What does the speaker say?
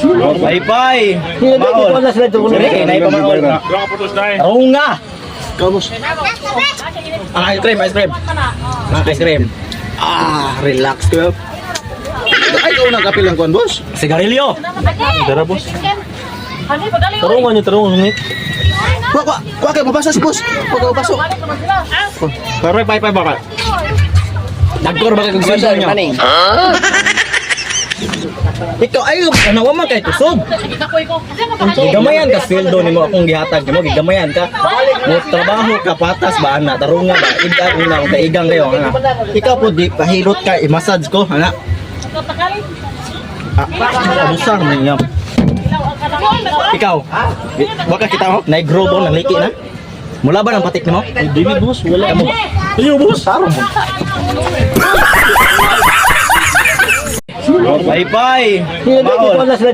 Bye-bye. Maol. Nay pa maol. Tarong nga. Kamus. Ice cream, ice cream. Ice cream. Relax ka. Ay, ikaw nagkapilang kuan, boss. Sigarilyo. Dara, boss. Tarungan niyo, tarungan niyo. Kuha kayo, mabasa si boss. Kuha kayo, mabasa. Pero bye baka. Nagkor ba kag sweldo niyo? Ikaw ayo, ano man kay tusog. Gigamayan ka sweldo nimo akong gihatag nimo, gigamayan ka. Mo trabaho ka patas ba ana, tarunga ba? Igang una kay igang kayo nga. Ikaw po di pahilot ka, i-massage ko, ana. Abusar man niya. Ikaw, baka kita ho, nai-grow bone ng liki na. Mula ba ng patik nimo? Dili, boss. Wala mo. Iyo boss, sarong mo. Bye-bye. Maol.